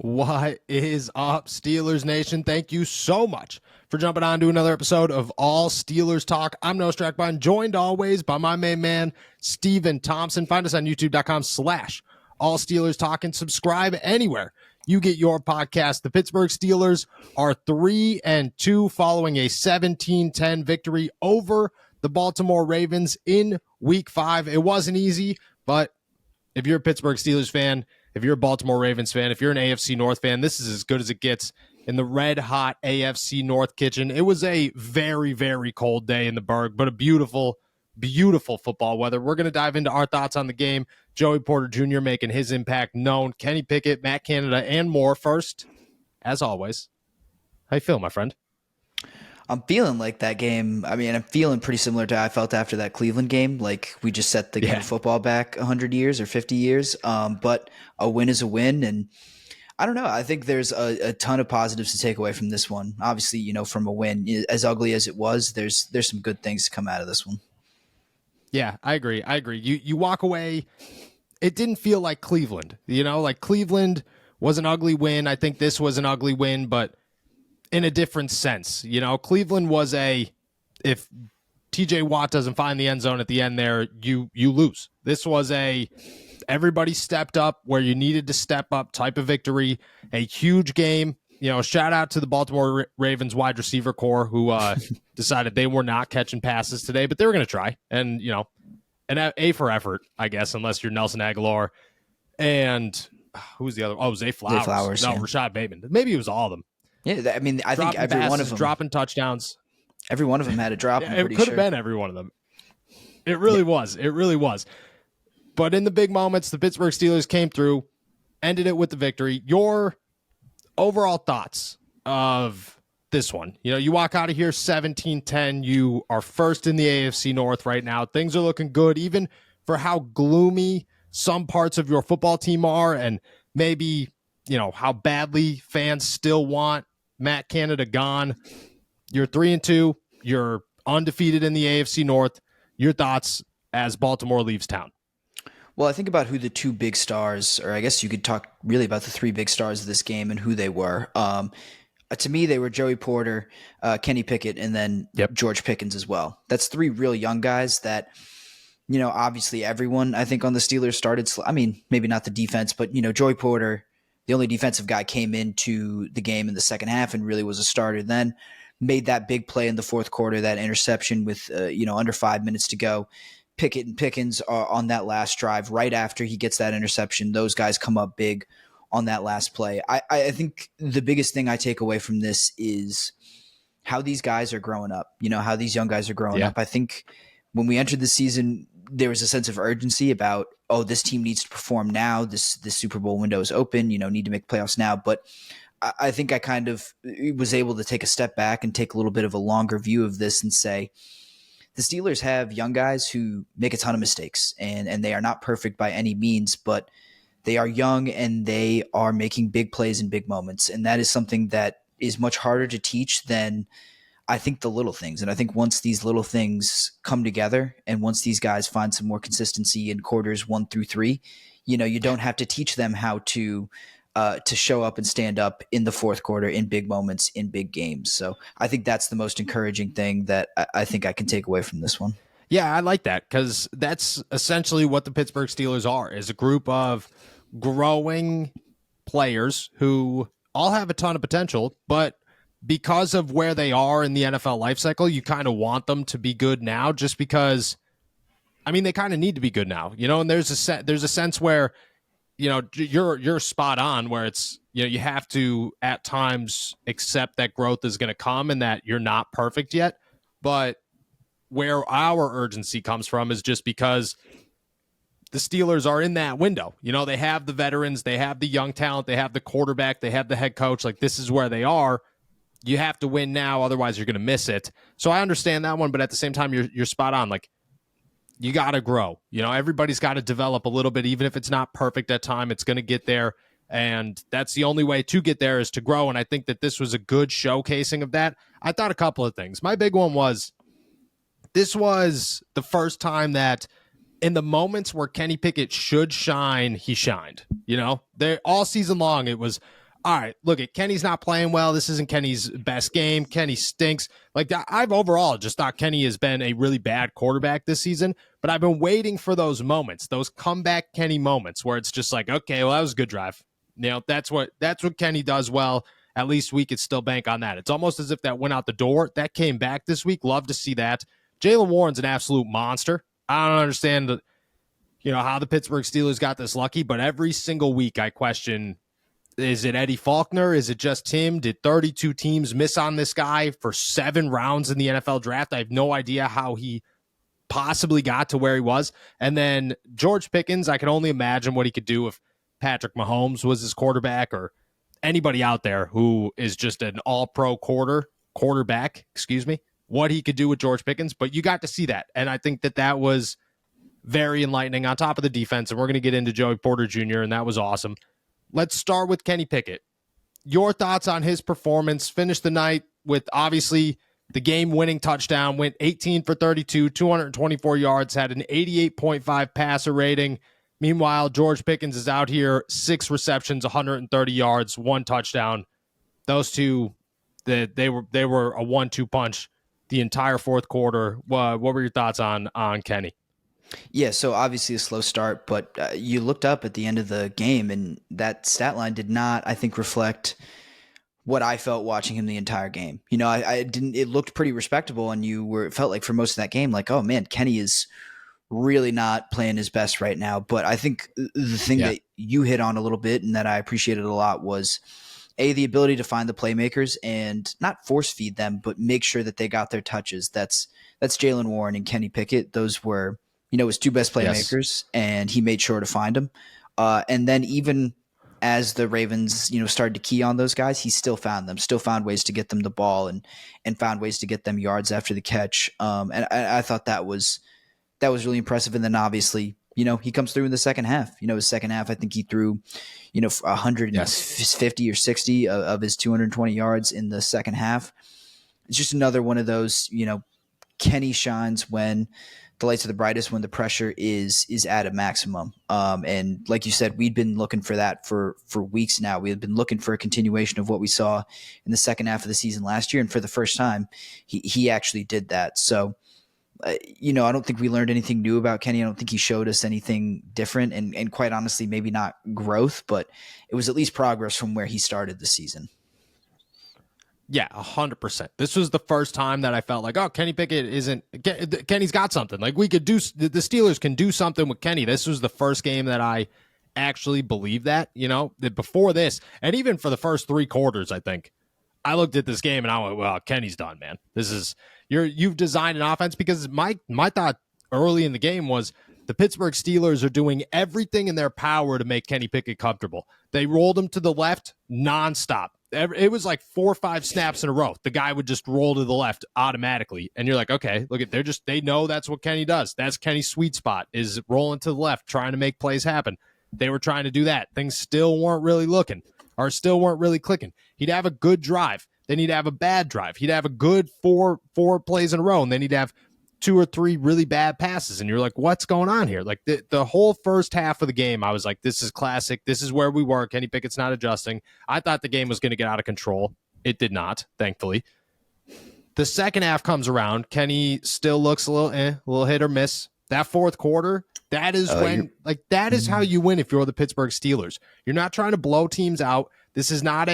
What is up, Steelers Nation? Thank you so much for jumping on to another episode of All Steelers Talk. I'm Noah Strackbine, joined always by my main man, Steven Thompson. Find us on youtube.com/All Steelers Talk and subscribe anywhere you get your podcast. The Pittsburgh Steelers are 3-2 following a 17-10 victory over the Baltimore Ravens in Week 5. It wasn't easy, but if you're a Pittsburgh Steelers fan, if you're a Baltimore Ravens fan, if you're an AFC North fan, this is as good as it gets in the red-hot AFC North kitchen. It was a very, very cold day in the Berg, but a beautiful, beautiful football weather. We're going to dive into our thoughts on the game. Joey Porter Jr. making his impact known. Kenny Pickett, Matt Canada, and more. First, as always, how you feel, my friend? I'm feeling like that game. I mean, I'm feeling pretty similar to how I felt after that Cleveland game. Like we just set the game of football back 100 years or 50 years. But a win is a win. And I don't know. I think there's a ton of positives to take away from this one. Obviously, you know, from a win, as ugly as it was, there's some good things to come out of this one. Yeah, I agree. You walk away. It didn't feel like Cleveland. You know, like Cleveland was an ugly win. I think this was an ugly win, but in a different sense. You know, Cleveland was if TJ Watt doesn't find the end zone at the end there, you lose. This was everybody stepped up where you needed to step up type of victory, a huge game. You know, shout out to the Baltimore Ravens wide receiver core who decided they were not catching passes today, but they were going to try. And, you know, an A for effort, I guess, unless you're Nelson Aguilar. And who's the other? Oh, Zay Flowers. No, yeah. Rashad Bateman. Maybe it was all of them. Yeah, I mean, I think every passes, one of them dropping touchdowns. Every one of them had a drop. Yeah, it could have been every one of them. It really was. It really was. But in the big moments, the Pittsburgh Steelers came through, ended it with the victory. Your overall thoughts of this one? You know, you walk out of here 17-10. You are first in the AFC North right now. Things are looking good, even for how gloomy some parts of your football team are, and maybe, you know, how badly fans still want Matt Canada gone. You're 3-2. You're undefeated in the AFC North. Your thoughts as Baltimore leaves town? Well, I think about who the two big stars, or I guess you could talk really about the three big stars of this game and who they were. To me, they were Joey Porter, Kenny Pickett, and then George Pickens as well. That's three real young guys that, you know, obviously everyone, I think, on the Steelers started. I mean, maybe not the defense, but, you know, Joey Porter, the only defensive guy, came into the game in the second half and really was a starter then. Made that big play in the fourth quarter, that interception with, under 5 minutes to go. Pickett and Pickens are on that last drive right after he gets that interception. Those guys come up big on that last play. I think the biggest thing I take away from this is how these guys are growing up, you know, how these young guys are growing up. I think when we entered the season, there was a sense of urgency about, oh, this team needs to perform now. This Super Bowl window is open, you know, need to make playoffs now. But I think I kind of was able to take a step back and take a little bit of a longer view of this and say, the Steelers have young guys who make a ton of mistakes, and they are not perfect by any means, but they are young and they are making big plays in big moments. And that is something that is much harder to teach than, I think, the little things. And I think once these little things come together and once these guys find some more consistency in quarters 1 through 3, you know, you don't have to teach them how to show up and stand up in the fourth quarter in big moments, in big games. So I think that's the most encouraging thing that I think I can take away from this one. Yeah, I like that, because that's essentially what the Pittsburgh Steelers are, is a group of growing players who all have a ton of potential, but because of where they are in the NFL life cycle, you kind of want them to be good now, just because, I mean, they kind of need to be good now, you know, and there's a sense where, you know, you're spot on, where it's, you know, you have to at times accept that growth is going to come and that you're not perfect yet. But where our urgency comes from is just because the Steelers are in that window. You know, they have the veterans, they have the young talent, they have the quarterback, they have the head coach. Like, this is where they are. You have to win now, otherwise you're going to miss it. So I understand that one, but at the same time, you're spot on. Like, you got to grow. You know, everybody's got to develop a little bit, even if it's not perfect at time. It's going to get there, and that's the only way to get there, is to grow. And I think that this was a good showcasing of that. I thought a couple of things. My big one was, this was the first time that in the moments where Kenny Pickett should shine, he shined. You know, all season long, it was, all right, look, Kenny's not playing well. This isn't Kenny's best game. Kenny stinks. Like, I've overall just thought Kenny has been a really bad quarterback this season, but I've been waiting for those moments, those comeback Kenny moments where it's just like, okay, well, that was a good drive. That's what Kenny does well. At least we could still bank on that. It's almost as if that went out the door. That came back this week. Love to see that. Jaylen Warren's an absolute monster. I don't understand, how the Pittsburgh Steelers got this lucky, but every single week I question, is it Eddie Faulkner? Is it just him? Did 32 teams miss on this guy for 7 rounds in the NFL draft? I have no idea how he possibly got to where he was. And then George Pickens, I can only imagine what he could do if Patrick Mahomes was his quarterback, or anybody out there who is just an all-pro quarterback, what he could do with George Pickens. But you got to see that, and I think that was very enlightening on top of the defense, and we're going to get into Joey Porter Jr., and that was awesome. Let's start with Kenny Pickett. Your thoughts on his performance? Finished the night with, obviously, the game-winning touchdown, went 18 for 32, 224 yards, had an 88.5 passer rating. Meanwhile, George Pickens is out here, 6 receptions, 130 yards, 1 touchdown. Those two, they were a 1-2 punch the entire fourth quarter. What were your thoughts on Kenny? Yeah, so obviously a slow start, but you looked up at the end of the game, and that stat line did not, I think, reflect what I felt watching him the entire game. I didn't. It looked pretty respectable, and it felt like for most of that game, like, oh man, Kenny is really not playing his best right now. But I think the thing that you hit on a little bit and that I appreciated a lot was the ability to find the playmakers and not force feed them, but make sure that they got their touches. That's Jaylen Warren and Kenny Pickett. Those were, his 2 best playmakers, and he made sure to find them. And then even as the Ravens, started to key on those guys, he still found them, still found ways to get them the ball and found ways to get them yards after the catch. And I thought that was really impressive. And then obviously, he comes through in the second half. His second half, I think he threw, 150 or 60 of his 220 yards in the second half. It's just another one of those, Kenny shines when the lights are the brightest, when the pressure is at a maximum. And like you said, we'd been looking for that for weeks now. We had been looking for a continuation of what we saw in the second half of the season last year. And for the first time, he actually did that. So, I don't think we learned anything new about Kenny. I don't think he showed us anything different, and quite honestly, maybe not growth, but it was at least progress from where he started the season. Yeah, 100%. This was the first time that I felt like, oh, Kenny Pickett Kenny's got something. Like, the Steelers can do something with Kenny. This was the first game that I actually believed that, that before this, and even for the first 3 quarters, I think, I looked at this game and I went, well, Kenny's done, man. This is, you've designed an offense, because my thought early in the game was the Pittsburgh Steelers are doing everything in their power to make Kenny Pickett comfortable. They rolled him to the left nonstop. It was like 4 or 5 snaps in a row. The guy would just roll to the left automatically. And you're like, okay, look at, they know that's what Kenny does. That's Kenny's sweet spot, is rolling to the left, trying to make plays happen. They were trying to do that. Things still weren't really clicking. He'd have a good drive. Then he'd have a bad drive. He'd have a good four plays in a row, and then he'd have 2 or 3 really bad passes. And you're like, what's going on here? Like, the whole first half of the game, I was like, this is classic. This is where we were. Kenny Pickett's not adjusting. I thought the game was going to get out of control. It did not, thankfully. The second half comes around. Kenny still looks a little hit or miss. That fourth quarter, that is that is how you win if you're the Pittsburgh Steelers. You're not trying to blow teams out. This is not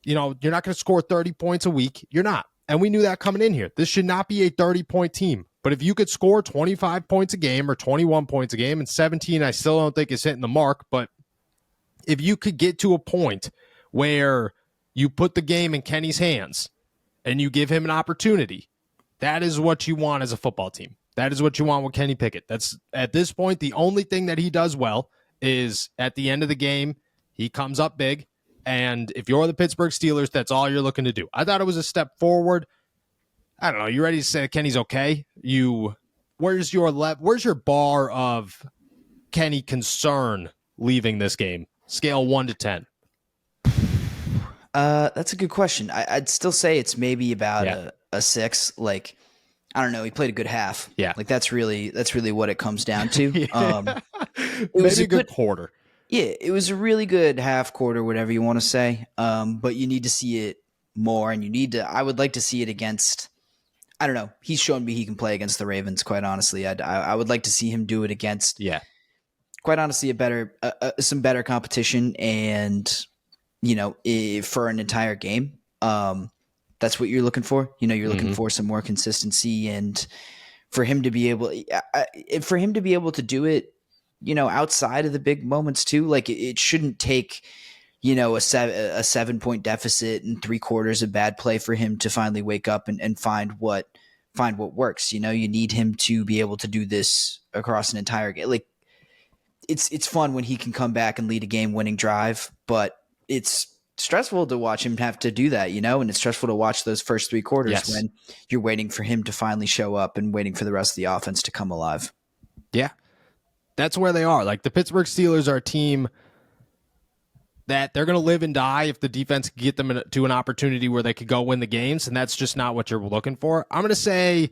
you're not going to score 30 points a week. You're not. And we knew that coming in here. This should not be a 30-point team. But if you could score 25 points a game or 21 points a game, and 17 I still don't think is hitting the mark, but if you could get to a point where you put the game in Kenny's hands and you give him an opportunity, that is what you want as a football team. That is what you want with Kenny Pickett. That's, at this point, the only thing that he does well is at the end of the game, he comes up big. And if you're the Pittsburgh Steelers, that's all you're looking to do. I thought it was a step forward. I don't know. You ready to say Kenny's okay? Where's your bar of Kenny concern leaving this game? Scale 1 to 10. That's a good question. I'd still say it's maybe about a 6. Like, I don't know. He played a good half. Yeah. Like, that's really what it comes down to. It was a good quarter. Yeah, it was a really good half quarter, whatever you want to say. But you need to see it more, and I would like to see it against. I don't know. He's shown me he can play against the Ravens. Quite honestly, I would like to see him do it against. Yeah. Quite honestly, some better competition, and for an entire game. That's what you're looking for. You're looking for some more consistency, and for him to be able to do it, outside of the big moments too. Like it shouldn't take, a 7-point deficit and 3/4 of bad play for him to finally wake up and find what works. You need him to be able to do this across an entire game. Like it's fun when he can come back and lead a game-winning drive, but it's stressful to watch him have to do that, and it's stressful to watch those first 3 quarters when you're waiting for him to finally show up and waiting for the rest of the offense to come alive. Yeah. That's where they are. Like the Pittsburgh Steelers are a team that they're going to live and die if the defense can get them to an opportunity where they could go win the games, and that's just not what you're looking for. I'm going to say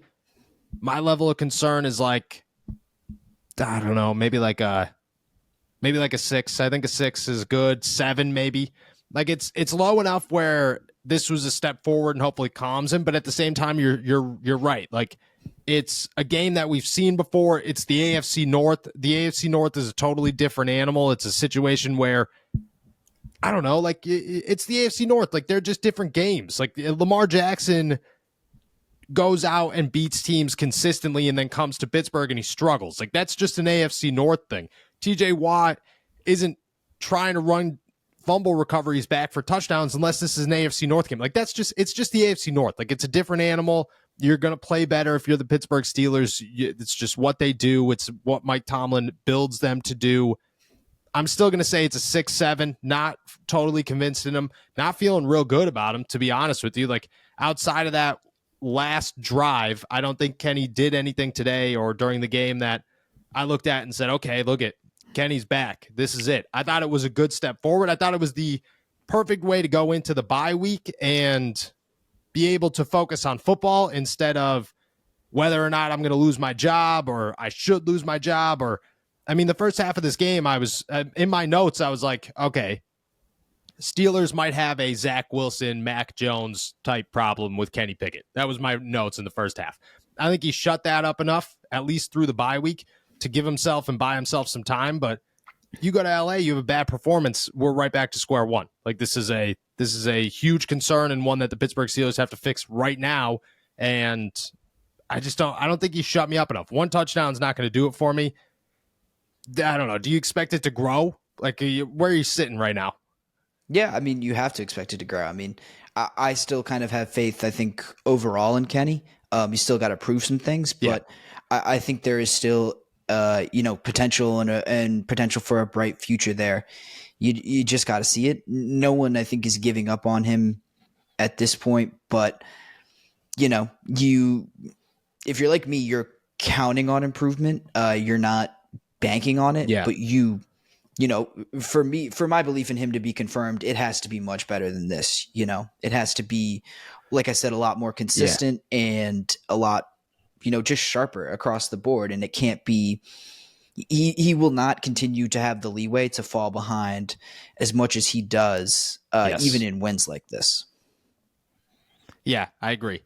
my level of concern is like, I don't know, maybe like a 6. I think a 6 is good. 7 maybe. Like it's low enough where this was a step forward and hopefully calms him, but at the same time you're right. Like it's a game that we've seen before. It's the AFC North. The AFC North is a totally different animal. It's a situation where I don't know, like it's the AFC North. Like they're just different games. Like Lamar Jackson goes out and beats teams consistently and then comes to Pittsburgh and he struggles. Like that's just an AFC North thing. TJ Watt isn't trying to run fumble recoveries back for touchdowns unless this is an AFC North game. Like it's just the AFC North. Like it's a different animal. You're going to play better if you're the Pittsburgh Steelers. It's just what they do. It's what Mike Tomlin builds them to do. I'm still going to say it's a 6-7, not totally convinced in him, not feeling real good about him, to be honest with you. Like outside of that last drive, I don't think Kenny did anything today or during the game that I looked at and said, okay, look at Kenny's back. This is it. I thought it was a good step forward. I thought it was the perfect way to go into the bye week and be able to focus on football instead of whether or not I'm going to lose my job or I should lose my job. Or, I mean, the first half of this game, I was in my notes, I was like, okay, Steelers might have a Zach Wilson, Mac Jones type problem with Kenny Pickett. That was my notes in the first half. I think he shut that up enough, at least through the bye week, to give himself and buy himself some time. But you go to LA, you have a bad performance, we're right back to square one. Like this is a huge concern and one that the Pittsburgh Steelers have to fix right now. And I don't think he shut me up enough. One touchdown is not going to do it for me. I don't know. Do you expect it to grow? Like where are you sitting right now? Yeah, I mean, you have to expect it to grow. I mean, I still kind of have faith, I think, overall in Kenny. You still got to prove some things, but I think there is still potential and potential for a bright future there. You just got to see it. No one, I think, is giving up on him at this point. But if you're like me, you're counting on improvement. You're not banking on it. Yeah. But for my belief in him to be confirmed, it has to be much better than this. It has to be, like I said, a lot more consistent and a lot, just sharper across the board. And it can't be, he will not continue to have the leeway to fall behind as much as he does, even in wins like this. Yeah, I agree.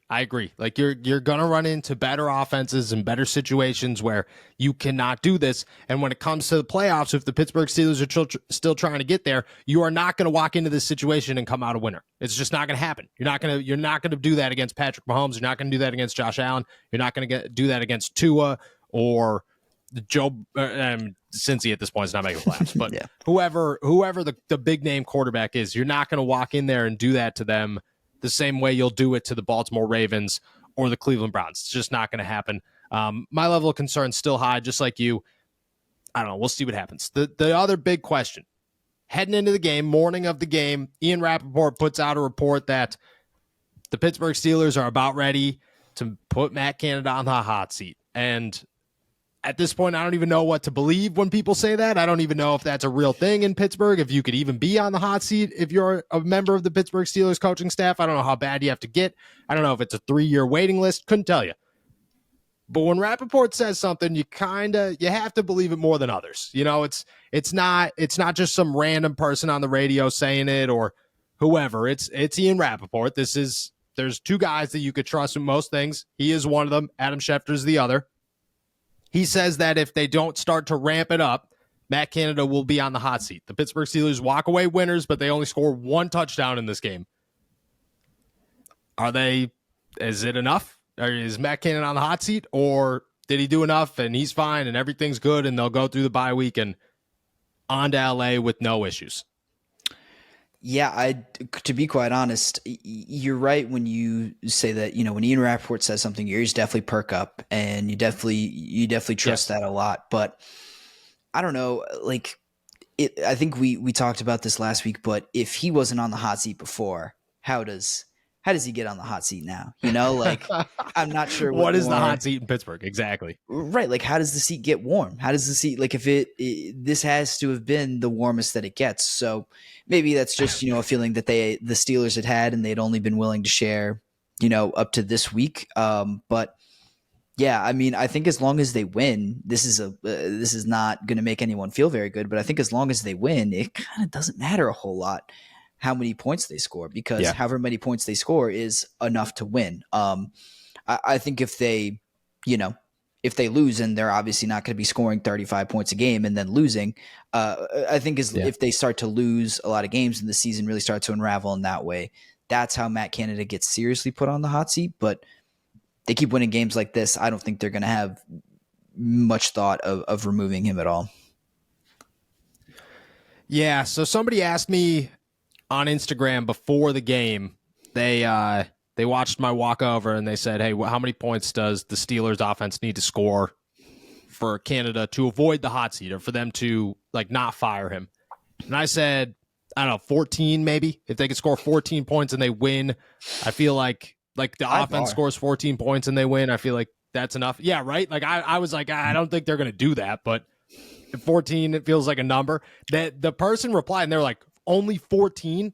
Like you're going to run into better offenses and better situations where you cannot do this. And when it comes to the playoffs, if the Pittsburgh Steelers are still trying to get there, you are not going to walk into this situation and come out a winner. It's just not going to happen. You're not going to do that against Patrick Mahomes. You're not going to do that against Josh Allen. You're not going to do that against Tua or Joe. Cincy at this point is not making playoffs, but whoever the big name quarterback is, you're not going to walk in there and do that to them the same way you'll do it to the Baltimore Ravens or the Cleveland Browns. It's just not going to happen. My level of concern is still high, just like you. I don't know. We'll see what happens. The other big question, heading into the game, morning of the game, Ian Rappaport puts out a report that the Pittsburgh Steelers are about ready to put Matt Canada on the hot seat. And at this point, I don't even know what to believe when people say that. I don't even know if that's a real thing in Pittsburgh, if you could even be on the hot seat if you're a member of the Pittsburgh Steelers coaching staff. I don't know how bad you have to get. I don't know if it's a 3-year waiting list. Couldn't tell you. But when Rappaport says something, you have to believe it more than others. It's not just some random person on the radio saying it or whoever. It's Ian Rappaport. There's two guys that you could trust in most things. He is one of them. Adam Schefter's the other. He says that if they don't start to ramp it up, Matt Canada will be on the hot seat. The Pittsburgh Steelers walk away winners, but they only score one touchdown in this game. Is it enough? Or is Matt Canada on the hot seat? Or did he do enough and he's fine and everything's good and they'll go through the bye week and on to LA with no issues? Yeah, to be quite honest, you're right when you say that, when Ian Rappaport says something, your ears definitely perk up and you definitely trust that a lot. But I don't know, I think we talked about this last week, but if he wasn't on the hot seat before, how does he get on the hot seat now? I'm not sure. What is the hot seat in Pittsburgh? Exactly. Right. How does the seat get warm? How does the seat, if this has to have been the warmest that it gets. So maybe that's just, a feeling that the Steelers had and they'd only been willing to share, up to this week. But yeah, I mean, I think as long as they win, this is not going to make anyone feel very good, but I think as long as they win, it kind of doesn't matter a whole lot how many points they score because however many points they score is enough to win. I think if they lose and they're obviously not going to be scoring 35 points a game and then losing, I think if they start to lose a lot of games and the season really starts to unravel in that way, that's how Matt Canada gets seriously put on the hot seat. But they keep winning games like this, I don't think they're going to have much thought of removing him at all. Yeah, so somebody asked me on Instagram before the game, they watched my walkover and they said, hey, how many points does the Steelers offense need to score for Canada to avoid the hot seat or for them to not fire him? And I said, I don't know, 14 maybe. If they could score 14 points and they win, I feel like the offense scores 14 points and they win, I feel like that's enough. Yeah, right? I was like, I don't think they're going to do that, but 14, it feels like a number. That the person replied and they're like, only 14?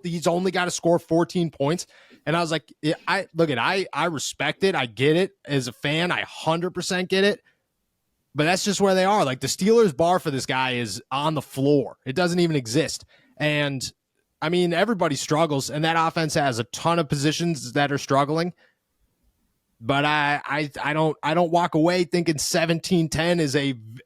He's only got to score 14 points? And I was like, I respect it. I get it. As a fan, I 100% get it. But that's just where they are. The Steelers bar for this guy is on the floor. It doesn't even exist. And I mean, everybody struggles, and that offense has a ton of positions that are struggling. But I don't walk away thinking 17-10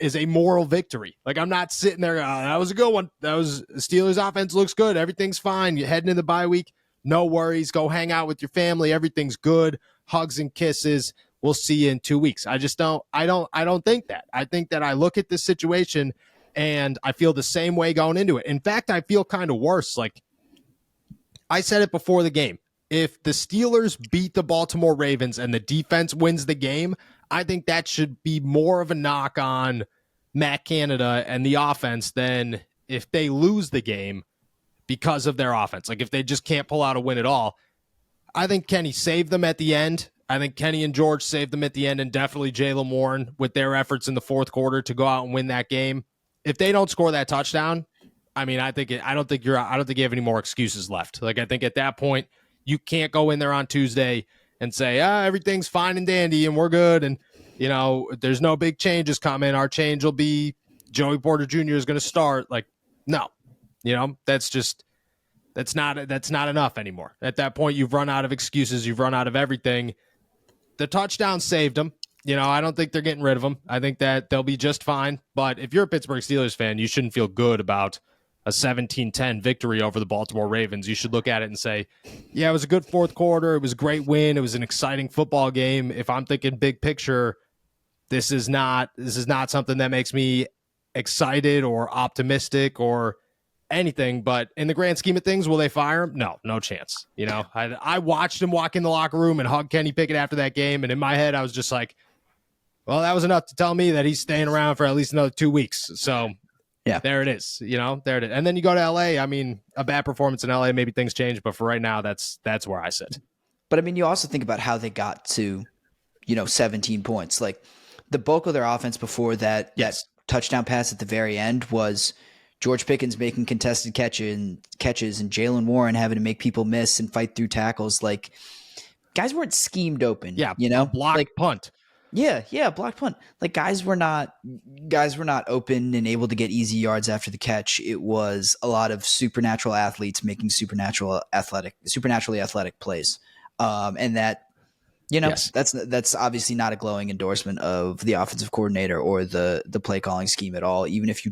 is a moral victory. I'm not sitting there, that was a good one. That was Steelers offense looks good. Everything's fine. You're heading into the bye week. No worries. Go hang out with your family. Everything's good. Hugs and kisses. We'll see you in 2 weeks. I don't think that. I think that I look at this situation and I feel the same way going into it. In fact, I feel kind of worse. I said it before the game. If the Steelers beat the Baltimore Ravens and the defense wins the game, I think that should be more of a knock on Matt Canada and the offense than if they lose the game because of their offense. If they just can't pull out a win at all. I think Kenny saved them at the end. I think Kenny and George saved them at the end, and definitely Jaylen Warren with their efforts in the fourth quarter to go out and win that game. If they don't score that touchdown, I mean, I don't think you have any more excuses left. I think at that point, you can't go in there on Tuesday and say, everything's fine and dandy and we're good. And, there's no big changes coming. Our change will be Joey Porter Jr. is going to start. No, that's not enough anymore. At that point, you've run out of excuses. You've run out of everything. The touchdown saved them. I don't think they're getting rid of them. I think that they'll be just fine. But if you're a Pittsburgh Steelers fan, you shouldn't feel good about a 17-10 victory over the Baltimore Ravens. You should look at it and say, yeah, it was a good fourth quarter. It was a great win. It was an exciting football game. If I'm thinking big picture, this is not something that makes me excited or optimistic or anything. But in the grand scheme of things, will they fire him? No chance. I watched him walk in the locker room and hug Kenny Pickett after that game. And in my head, I was just like, well, that was enough to tell me that he's staying around for at least another 2 weeks. So yeah, there it is. There it is. And then you go to LA. I mean, a bad performance in LA, maybe things change, but for right now, that's where I sit. But I mean, you also think about how they got to, 17 points. The bulk of their offense before that touchdown pass at the very end was George Pickens making contested catches and Jaylen Warren having to make people miss and fight through tackles. Guys weren't schemed open. Yeah, block punt. Yeah, block punt. Like guys were not open and able to get easy yards after the catch. It was a lot of supernatural athletes making supernaturally athletic plays. And that, Yes. that's obviously not a glowing endorsement of the offensive coordinator or the play calling scheme at all. Even if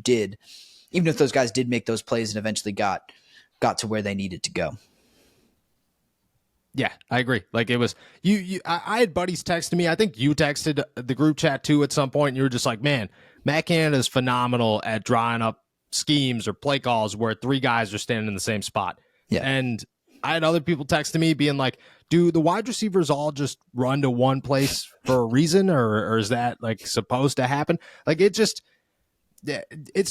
those guys did make those plays and eventually got to where they needed to go. Yeah, I agree. Like it was I had buddies texting me. I think you texted the group chat too at some point. And you were just like, man, Matt Canada is phenomenal at drawing up schemes or play calls where three guys are standing in the same spot. Yeah. And I had other people texting me being like, do the wide receivers all just run to one place for a reason? Or is that like supposed to happen? Like it's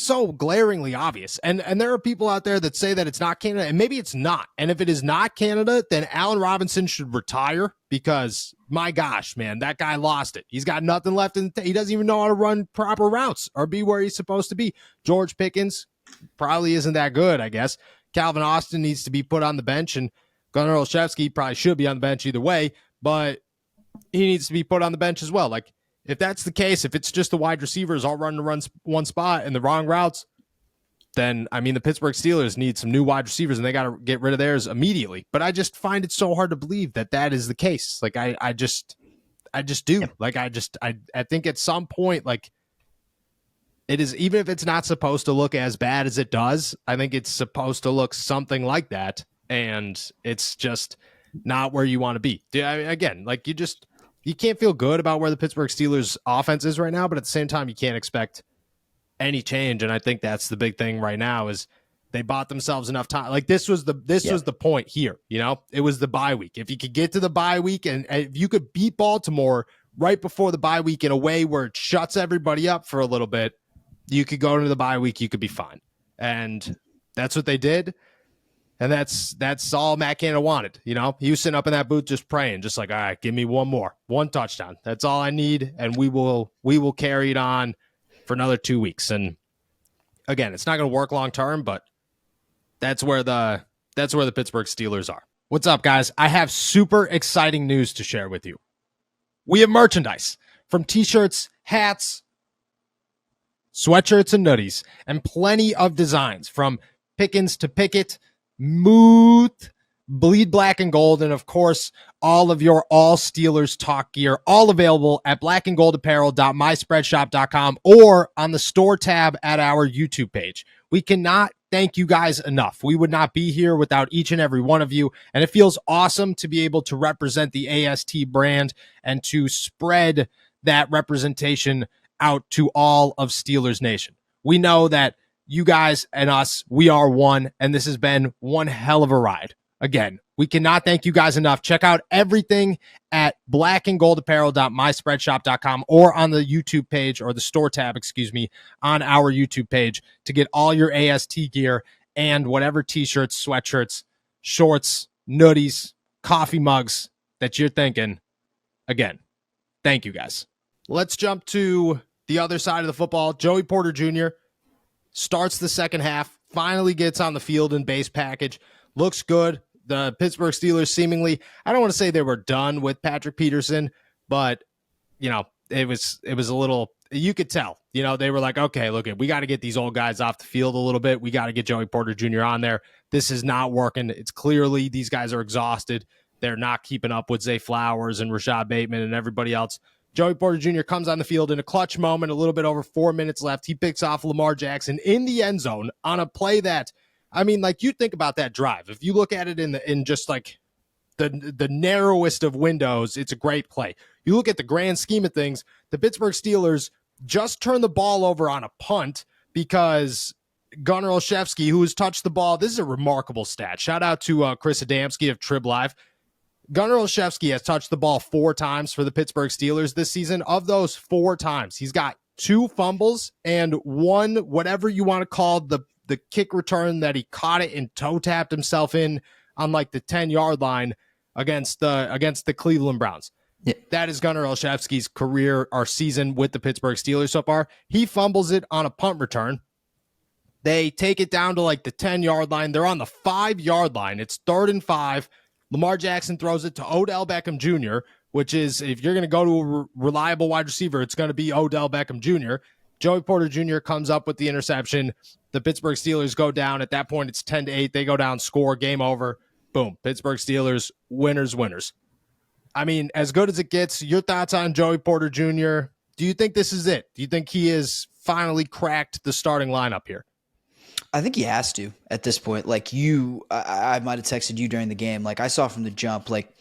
so glaringly obvious. And there are people out there that say that it's not Canada, and maybe it's not. And if it is not Canada, then Allen Robinson should retire because, my gosh, man, that guy lost it. He's got nothing left. He doesn't even know how to run proper routes or be where he's supposed to be. George Pickens probably isn't that good, I guess. Calvin Austin needs to be put on the bench, and Gunnar Olszewski probably should be on the bench either way, but he needs to be put on the bench as well. Like, if that's the case, if it's just the wide receivers all running to one spot and the wrong routes, then, I mean, the Pittsburgh Steelers need some new wide receivers, and they got to get rid of theirs immediately. But I just find it so hard to believe that is the case. Like, I just do. Yeah. Like, I think at some point, like, it is, even if it's not supposed to look as bad as it does, I think it's supposed to look something like that, and it's just not where you want to be. Again, like, you can't feel good about where the Pittsburgh Steelers offense is right now, but at the same time, you can't expect any change. And I think that's the big thing right now is they bought themselves enough time. Like this was the point here, it was the bye week. If you could get to the bye week and if you could beat Baltimore right before the bye week in a way where it shuts everybody up for a little bit, you could go into the bye week, you could be fine. And that's what they did. And that's all Matt Canada wanted. He was sitting up in that booth just praying, just like, all right, give me one touchdown. That's all I need. And we will carry it on for another 2 weeks. And again, it's not going to work long term, but that's where the Pittsburgh Steelers are. What's up, guys? I have super exciting news to share with you. We have merchandise from t-shirts, hats, sweatshirts, and nutties, and plenty of designs from Pickens to Pickett, Muth, Bleed Black and Gold, and of course, all of your All Steelers talk gear, all available at blackandgoldapparel.myspreadshop.com or on the store tab at our YouTube page. We cannot thank you guys enough. We would not be here without each and every one of you, and it feels awesome to be able to represent the AST brand and to spread that representation out to all of Steelers Nation. We know that you guys and us, we are one, and this has been one hell of a ride. Again, we cannot thank you guys enough. Check out everything at blackandgoldapparel.myspreadshop.com or on the YouTube page, or the store tab, on our YouTube page to get all your AST gear and whatever t-shirts, sweatshirts, shorts, nutties, coffee mugs that you're thinking. Again, thank you guys. Let's jump to the other side of the football. Joey Porter Jr. starts the second half, finally gets on the field in base package, looks good. The Pittsburgh Steelers seemingly, I don't want to say they were done with Patrick Peterson, but, it was a little, you could tell, they were like, okay, look, we got to get these old guys off the field a little bit. We got to get Joey Porter Jr. on there. This is not working. It's clearly these guys are exhausted. They're not keeping up with Zay Flowers and Rashad Bateman and everybody else. Joey Porter Jr. comes on the field in a clutch moment, a little bit over 4 minutes left. He picks off Lamar Jackson in the end zone on a play that, you think about that drive. If you look at it in just like the narrowest of windows, it's a great play. You look at the grand scheme of things, the Pittsburgh Steelers just turned the ball over on a punt because Gunnar Olszewski, who has touched the ball, this is a remarkable stat. Shout out to Chris Adamski of Trib Live. Gunnar Olszewski has touched the ball 4 times for the Pittsburgh Steelers this season. Of those 4 times, he's got 2 fumbles and 1, whatever you want to call the kick return that he caught it and toe tapped himself in on like the 10-yard line against the Cleveland Browns. Yeah. That is Gunnar Olszewski's career or season with the Pittsburgh Steelers so far. He fumbles it on a punt return. They take it down to like the 10-yard line. They're on the 5-yard line. It's 3rd and 5. Lamar Jackson throws it to Odell Beckham Jr., which is, if you're going to go to a reliable wide receiver, it's going to be Odell Beckham Jr. Joey Porter Jr. comes up with the interception. The Pittsburgh Steelers go down. At that point, it's 10-8. They go down, score, game over. Boom. Pittsburgh Steelers, winners. I mean, as good as it gets, your thoughts on Joey Porter Jr.? Do you think this is it? Do you think he has finally cracked the starting lineup here? I think he has to at this point. Like I might have texted you during the game. Like I saw from the jump, like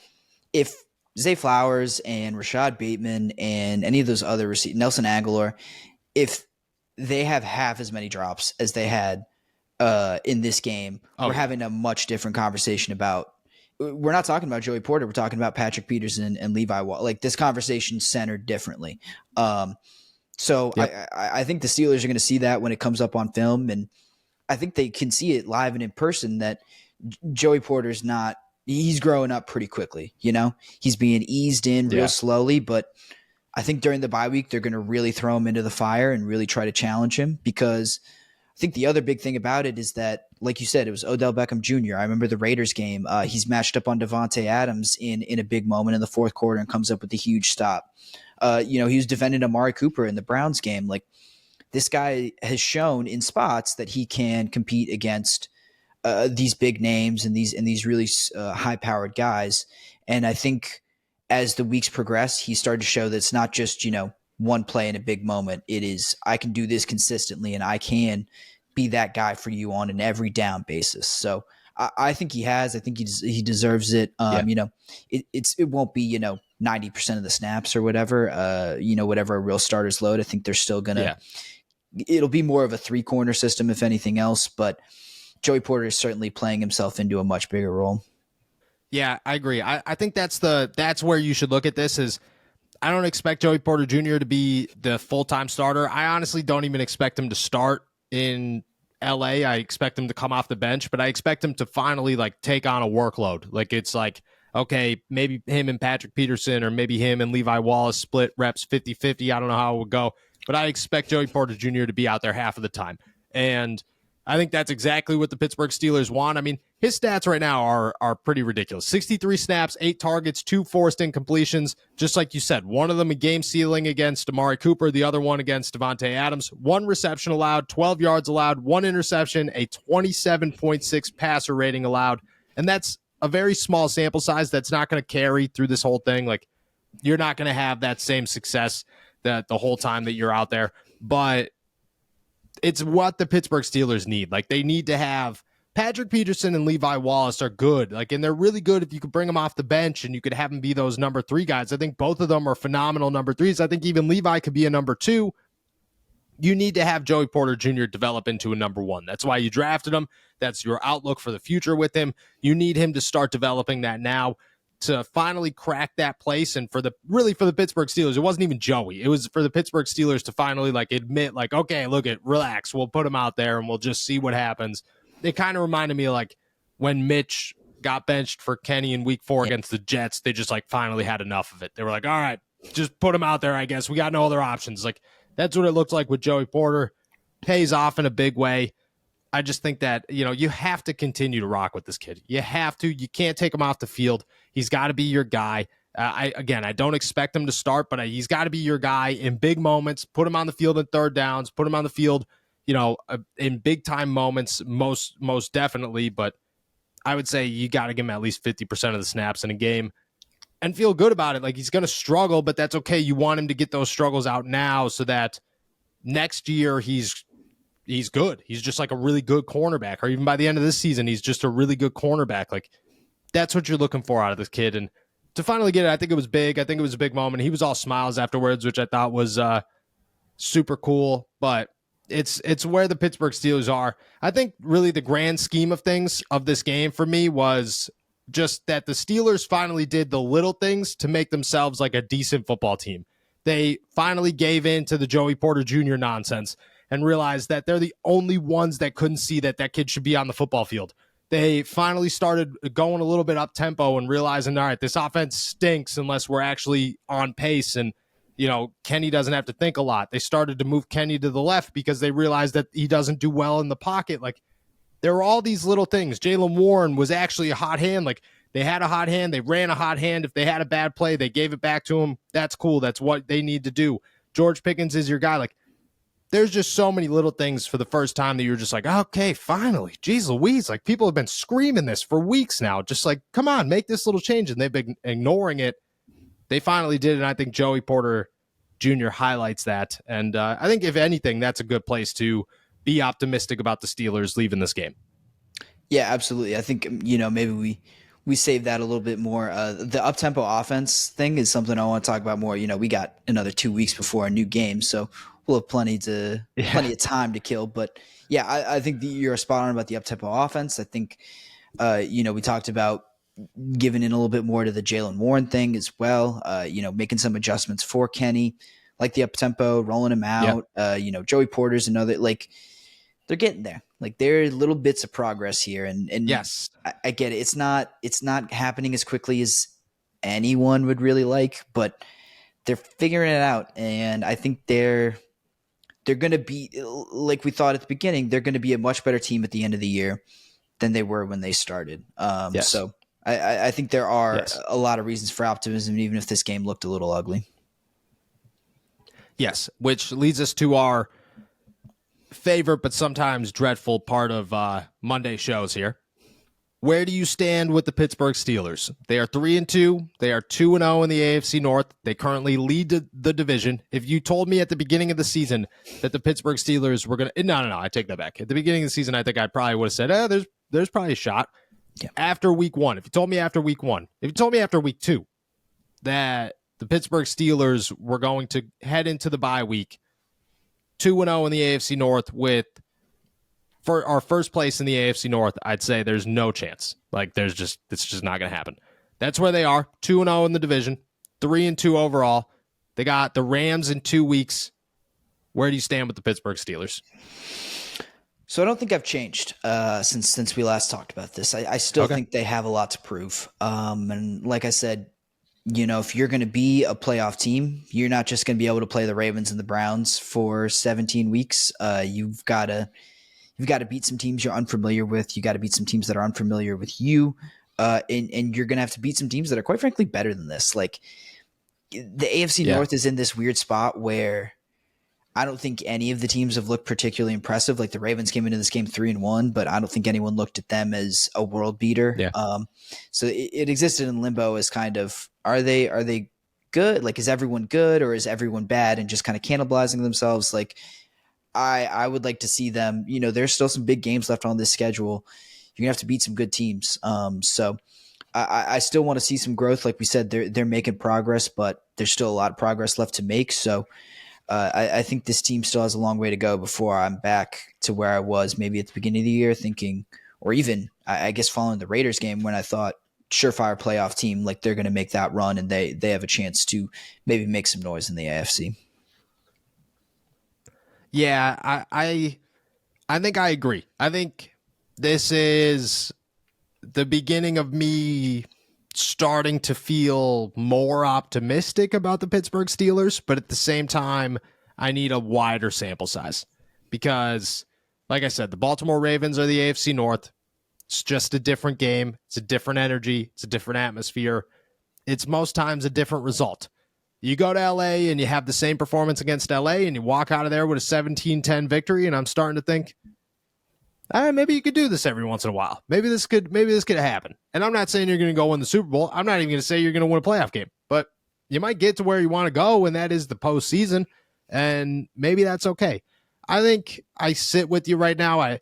if Zay Flowers and Rashad Bateman and any of those other receivers, Nelson Aguilar, if they have half as many drops as they had in this game, we're having a much different conversation about. We're not talking about Joey Porter. We're talking about Patrick Peterson and Levi Wallace. Like this conversation centered differently. So yep. I think the Steelers are going to see that when it comes up on film, and I think they can see it live and in person that Joey Porter's not – he's growing up pretty quickly, you know? He's being eased in real slowly, but I think during the bye week they're going to really throw him into the fire and really try to challenge him, because I think the other big thing about it is that, like you said, it was Odell Beckham Jr. I remember the Raiders game. He's matched up on Devontae Adams in a big moment in the fourth quarter and comes up with a huge stop. He was defending Amari Cooper in the Browns game. Like, this guy has shown in spots that he can compete against these big names and these really high-powered guys. And I think as the weeks progress, he started to show that it's not just, one play in a big moment. It is, I can do this consistently, and I can be that guy for you on an every down basis. So I think he has. I think he deserves it. It won't be 90% of the snaps or whatever. Whatever a real starter's load. I think they're still gonna. Yeah. It'll be more of a 3-corner system, if anything else. But Joey Porter is certainly playing himself into a much bigger role. Yeah, I agree. I think that's where you should look at this. Is I don't expect Joey Porter Jr. to be the full-time starter. I honestly don't even expect him to start in LA. I expect him to come off the bench, but I expect him to finally take on a workload. Like, it's like, okay, maybe him and Patrick Peterson, or maybe him and Levi Wallace split reps 50-50. I don't know how it would go, but I expect Joey Porter Jr. to be out there half of the time. And I think that's exactly what the Pittsburgh Steelers want. I mean, his stats right now are pretty ridiculous. 63 snaps, 8 targets, 2 forced incompletions. Just like you said, one of them a game ceiling against Amari Cooper, the other one against Devontae Adams. 1 reception allowed, 12 yards allowed, 1 interception, a 27.6 passer rating allowed. And that's a very small sample size that's not going to carry through this whole thing. Like, you're not going to have that same success that the whole time that you're out there. But it's what the Pittsburgh Steelers need. Like, they need to have Patrick Peterson and Levi Wallace are good. And they're really good if you could bring them off the bench and you could have them be those number 3 guys. I think both of them are phenomenal number 3s. I think even Levi could be a number 2. You need to have Joey Porter Jr. develop into a number 1. That's why you drafted him. That's your outlook for the future with him. You need him to start developing that now to finally crack that place. And for the Pittsburgh Steelers, it wasn't even Joey. It was for the Pittsburgh Steelers to finally admit, okay, relax. We'll put him out there and we'll just see what happens. It kind of reminded me of when Mitch got benched for Kenny in week 4 against the Jets. They just finally had enough of it. They were like, all right, just put him out there, I guess. We got no other options. That's what it looks like with Joey Porter. Pays off in a big way. I just think that, you have to continue to rock with this kid. You have to. You can't take him off the field. He's got to be your guy. I don't expect him to start, but he's got to be your guy in big moments. Put him on the field in third downs. Put him on the field, in big time moments, most definitely. But I would say you got to give him at least 50% of the snaps in a game and feel good about it. He's going to struggle, but that's okay. You want him to get those struggles out now so that next year he's good. He's just a really good cornerback, or even by the end of this season, he's just a really good cornerback. That's what you're looking for out of this kid. And to finally get it, I think it was big. I think it was a big moment. He was all smiles afterwards, which I thought was super cool. But it's where the Pittsburgh Steelers are. I think really the grand scheme of things of this game for me was just that the Steelers finally did the little things to make themselves a decent football team. They finally gave in to the Joey Porter Jr. nonsense and realized that they're the only ones that couldn't see that kid should be on the football field. They finally started going a little bit up tempo and realizing, all right, this offense stinks unless we're actually on pace. And, Kenny doesn't have to think a lot. They started to move Kenny to the left because they realized that he doesn't do well in the pocket. There were all these little things. Jaylen Warren was actually a hot hand. They had a hot hand. They ran a hot hand. If they had a bad play, they gave it back to him. That's cool. That's what they need to do. George Pickens is your guy. Like, there's just so many little things for the first time that you're just like, okay, finally. Jeez Louise. Like, people have been screaming this for weeks now. Just like, come on, make this little change. And they've been ignoring it. They finally did it. And I think Joey Porter Jr. highlights that. And I think, if anything, that's a good place to be optimistic about the Steelers leaving this game. Yeah, absolutely. I think, maybe we save that a little bit more. The up-tempo offense thing is something I want to talk about more. We got another 2 weeks before a new game, so we'll have plenty of time to kill. But yeah, I think you're spot on about the up-tempo offense. I think, we talked about giving in a little bit more to the Jaylen Warren thing as well. Making some adjustments for Kenny, like the up-tempo, rolling him out. Yeah. Joey Porter's another, like, they're getting there. Like, there are little bits of progress here, and yes, I get it. It's not happening as quickly as anyone would really like, but they're figuring it out, and I think they're going to be, like we thought at the beginning, they're going to be a much better team at the end of the year than they were when they started. Yes. So I think there are a lot of reasons for optimism, even if this game looked a little ugly. Yes, which leads us to our favorite but sometimes dreadful part of Monday shows here. Where do you stand with the Pittsburgh Steelers? They are 3-2. They are 2-0 in the AFC North. They currently lead the division. If you told me at the beginning of the season that the Pittsburgh Steelers were going to... No, I take that back. At the beginning of the season, I think I probably would have said, there's probably a shot. Yeah. After week one, if you told me after week one, if you told me after week two that the Pittsburgh Steelers were going to head into the bye week 2-0 in the AFC North for our first place in the AFC North, I'd say there's no chance. Like, it's just not going to happen. That's where they are, 2-0 in the division, 3-2 overall. They got the Rams in 2 weeks. Where do you stand with the Pittsburgh Steelers? So I don't think I've changed since we last talked about this. I still think they have a lot to prove. And like I said, if you're going to be a playoff team, you're not just going to be able to play the Ravens and the Browns for 17 weeks. You've got to beat some teams you're unfamiliar with. You got to beat some teams that are unfamiliar with you. And you're going to have to beat some teams that are, quite frankly, better than this. Like, the AFC North is in this weird spot where I don't think any of the teams have looked particularly impressive. Like, the Ravens came into this game 3-1, but I don't think anyone looked at them as a world beater. Yeah. So it existed in limbo as kind of, are they good? Like, is everyone good or is everyone bad and just kind of cannibalizing themselves? Like, I would like to see them, there's still some big games left on this schedule. You're gonna have to beat some good teams. So I still want to see some growth. Like we said, they're making progress, but there's still a lot of progress left to make. So I think this team still has a long way to go before I'm back to where I was maybe at the beginning of the year thinking, or even I guess following the Raiders game when I thought surefire playoff team, like they're going to make that run and they have a chance to maybe make some noise in the AFC. Yeah, I think I agree. I think this is the beginning of me starting to feel more optimistic about the Pittsburgh Steelers, but at the same time, I need a wider sample size because, like I said, the Baltimore Ravens are the AFC North. It's just a different game. It's a different energy. It's a different atmosphere. It's most times a different result. You go to LA and you have the same performance against LA and you walk out of there with a 17-10 victory, and I'm starting to think, maybe you could do this every once in a while. Maybe this could happen. And I'm not saying you're going to go win the Super Bowl. I'm not even going to say you're going to win a playoff game. But you might get to where you want to go, and that is the postseason. And maybe that's okay. I think I sit with you right now. I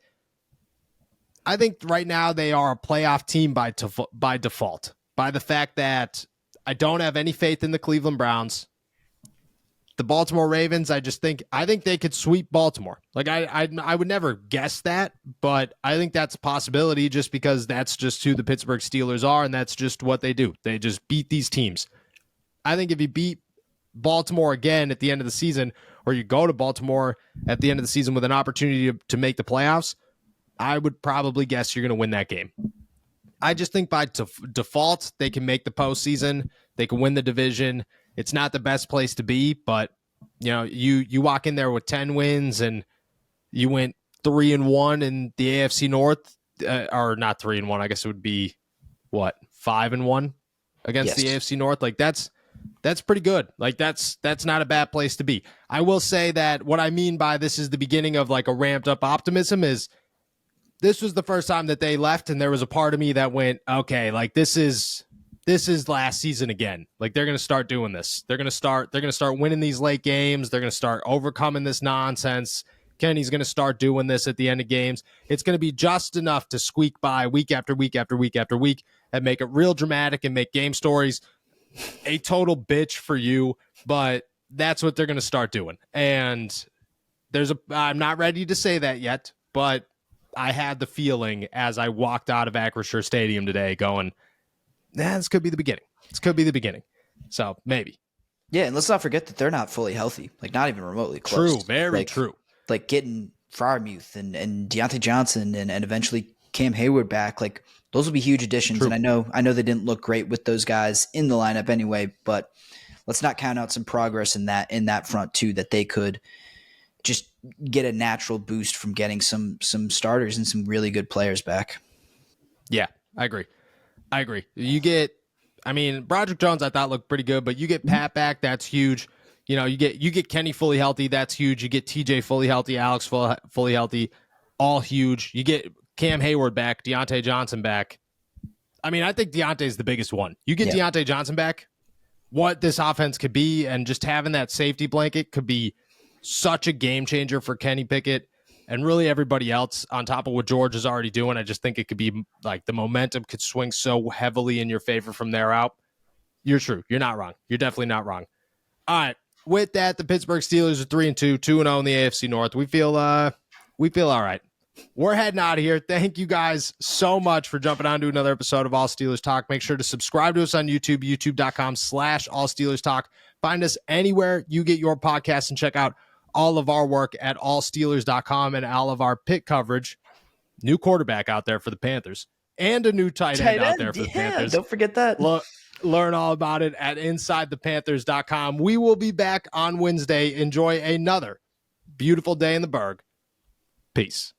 think right now they are a playoff team by default. By the fact that I don't have any faith in the Cleveland Browns. The Baltimore Ravens, I think they could sweep Baltimore. Like I would never guess that, but I think that's a possibility just because that's just who the Pittsburgh Steelers are, and that's just what they do. They just beat these teams. I think if you beat Baltimore again at the end of the season, or you go to Baltimore at the end of the season with an opportunity to make the playoffs, I would probably guess you're going to win that game. I just think by default, they can make the postseason. They can win the division. It's not the best place to be, but you walk in there with 10 wins and you went 3-1 in the AFC North, or not 3-1. I guess it would be 5-1 against the AFC North. Like that's pretty good. Like that's not a bad place to be. I will say that what I mean by this is the beginning of like a ramped up optimism is this was the first time that they left, and there was a part of me that went, okay, like this is last season again. Like they're going to start doing this. They're going to start winning these late games. They're going to start overcoming this nonsense. Kenny's going to start doing this at the end of games. It's going to be just enough to squeak by week after week after week after week and make it real dramatic and make game stories a total bitch for you. But that's what they're going to start doing. And I'm not ready to say that yet, but I had the feeling as I walked out of Acrisure Stadium today going, this could be the beginning. This could be the beginning. So maybe. Yeah, and let's not forget that they're not fully healthy, like not even remotely close. True, very true. Like getting Freiermuth and Deontay Johnson and eventually Cam Hayward back, like those will be huge additions. True. And I know they didn't look great with those guys in the lineup anyway, but let's not count out some progress in that front too, that they could just get a natural boost from getting some starters and some really good players back. Yeah, I agree. You get, Broderick Jones I thought looked pretty good, but you get Pat back, that's huge. You know, you get Kenny fully healthy, that's huge. You get TJ fully healthy, Alex fully healthy, all huge. You get Cam Hayward back, Deontay Johnson back. I think Deontay's the biggest one. You get Deontay Johnson back, what this offense could be, and just having that safety blanket could be such a game changer for Kenny Pickett and really everybody else on top of what George is already doing. I just think it could be like the momentum could swing so heavily in your favor from there out. You're true. You're not wrong. You're definitely not wrong. All right. With that, the Pittsburgh Steelers are 3-2, 2-0 in the AFC North. We feel all right. We're heading out of here. Thank you guys so much for jumping on to another episode of All Steelers Talk. Make sure to subscribe to us on YouTube, youtube.com/All Steelers Talk. Find us anywhere you get your podcasts and check out all of our work at allsteelers.com and all of our Pitt coverage. New quarterback out there for the Panthers and a new tight end out there for the Panthers. Don't forget that. Learn all about it at InsideThePanthers.com. We will be back on Wednesday. Enjoy another beautiful day in the Berg. Peace.